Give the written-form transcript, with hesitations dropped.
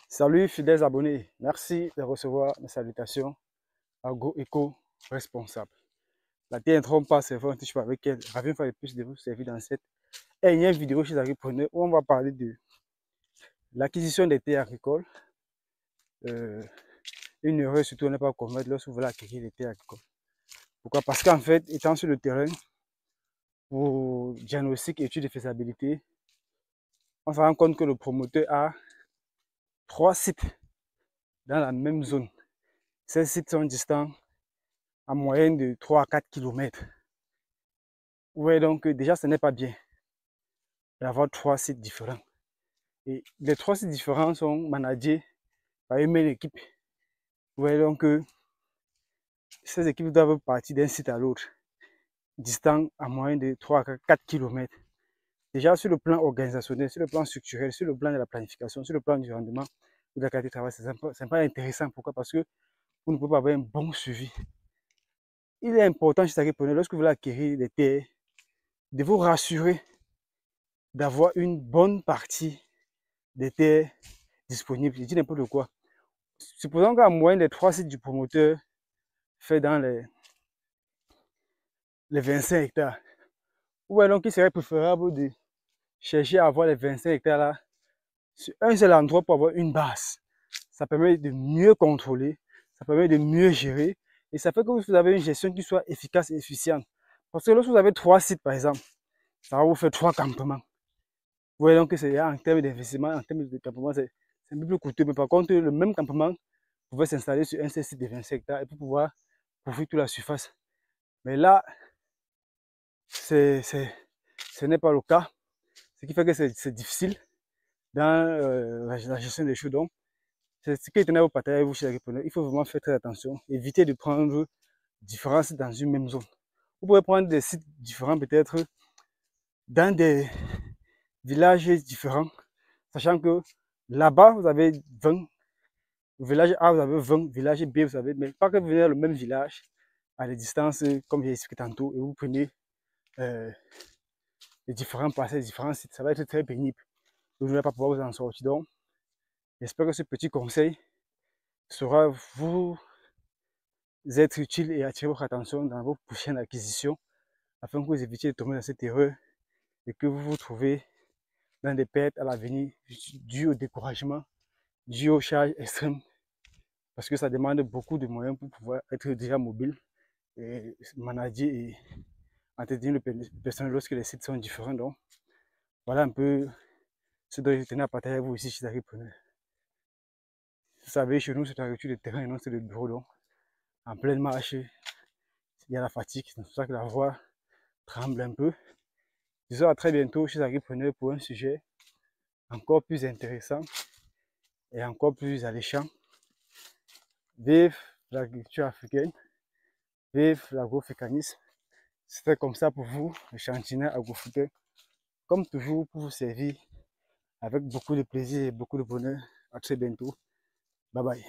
Salut fidèles abonnés, merci de recevoir mes salutations Agroéco responsable. La terre ne trompe pas, c'est vrai, je suis avec elle. Ravi une fois de plus de vous servir dans cette énième vidéo chez Agripreneur où on va parler de l'acquisition des terres agricoles. Une erreur surtout à ne pas commettre lorsque vous voulez acquérir des terres agricoles. Pourquoi? Parce qu'en fait, étant sur le terrain, pour diagnostic et étude de faisabilité, on se rend compte que le promoteur a 3 sites dans la même zone. Ces sites sont distants en moyenne de 3 à 4 km. Ouais, donc déjà, ce n'est pas bien d'avoir 3 sites différents. Et les 3 sites différents sont managés par une même équipe. Ouais, donc ces équipes doivent partir d'un site à l'autre, distant à moyenne de 3 à 4 km. Déjà, sur le plan organisationnel, sur le plan structurel, sur le plan de la planification, sur le plan du rendement ou de la qualité de travail, c'est pas intéressant. Pourquoi? Parce que vous ne pouvez pas avoir un bon suivi. Il est important chez Agripreneur, lorsque vous voulez acquérir des terres, de vous rassurer d'avoir une bonne partie des terres disponibles. Je dis n'importe quoi. Supposons qu'en moyenne, les 3 sites du promoteur fait dans les 25 hectares. Ou alors, il serait préférable de chercher à avoir les 25 hectares là sur un seul endroit pour avoir une base. Ça permet de mieux contrôler, ça permet de mieux gérer et ça fait que vous avez une gestion qui soit efficace et efficiente. Parce que lorsque vous avez 3 sites par exemple, ça va vous faire 3 campements. Vous voyez donc que c'est en termes d'investissement, en termes de campement, c'est un peu plus coûteux. Mais par contre, le même campement pouvait s'installer sur un seul site de 25 hectares et pour pouvoir couvrir toute la surface. Mais là, ce n'est pas le cas. Ce qui fait que c'est difficile dans la gestion des choses. Donc, c'est ce qui est à vous partager avec vous chez Agripreneur. Il faut vraiment faire très attention. Éviter de prendre différents sites dans une même zone. Vous pouvez prendre des sites différents peut-être dans des villages différents, sachant que là-bas, vous avez 20 village A, vous avez 20, village B, vous avez, mais pas que vous venez dans le même village, à des distances, comme j'ai expliqué tantôt, et vous prenez les différents parcelles, les différents sites, ça va être très pénible. Vous n'allez pas pouvoir vous en sortir. Donc, j'espère que ce petit conseil sera vous être utile et attirer votre attention dans vos prochaines acquisitions, afin que vous évitiez de tomber dans cette erreur et que vous vous trouvez dans des pertes à l'avenir dues au découragement, dues aux charges extrêmes, parce que ça demande beaucoup de moyens pour pouvoir être déjà mobile et manager et entretenir le personnel lorsque les sites sont différents. Donc, voilà un peu ce dont je tenais à partager avec vous ici chez Agripreneur. Vous savez, chez nous, c'est la rupture de terrain et non c'est le bureau. Donc, en pleine marche, il y a la fatigue. C'est pour ça que la voix tremble un peu. Je vous dis à très bientôt chez Agripreneur pour un sujet encore plus intéressant et encore plus alléchant. Vive l'agriculture africaine, vive l'agrofuturisme. C'était comme ça pour vous, le chantinet agrofutur. Comme toujours, pour vous servir avec beaucoup de plaisir et beaucoup de bonheur. À très bientôt. Bye bye.